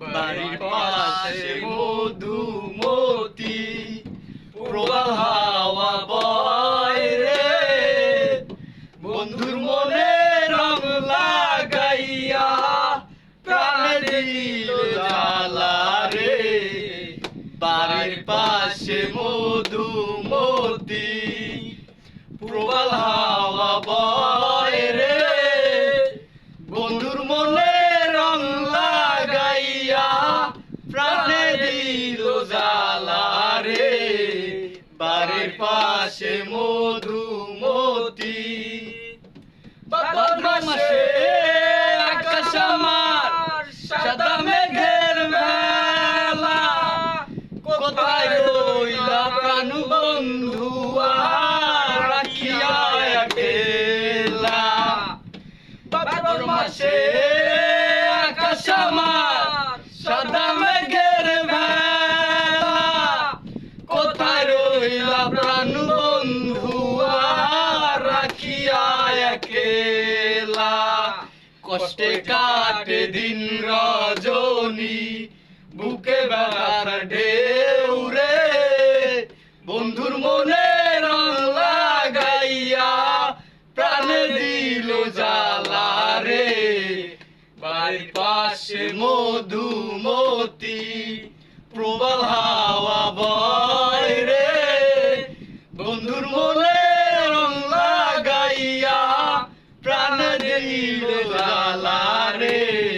বাড়ির পাশে মধুমতি প্রবাল হাওয়া বয় রে, বন্ধুর মনে রং লাগাইয়া প্রাণে দিল জ্বালা রে। বাড়ির পাশে মধুমতি প্রবাল হাওয়া বয় রে, বন্ধুর মনে রং লাগাইয়া প্রাণে দিল জ্বালা রে। বাড়ির পাশে মধুমতি ভাদ্র মাসে আকাশ আমার সাদা মেঘের মেলা, কোথায় রইলা প্রাণ বন্ধু রাখিয়া একলা। ভাদ্র মাসে আকাশ আমার সাদা মেঘের মেলা, কোথায় রইলা প্রাণ বন্ধু রাখিয়া একলা। কষ্টে কাটে দিন রজনী বুকে ব্যথার ঢেউ রে, বন্ধুর মনে রং লাগাইয়া প্রাণে দিল জ্বালা রে। বাড়ির পাশে মধুমতি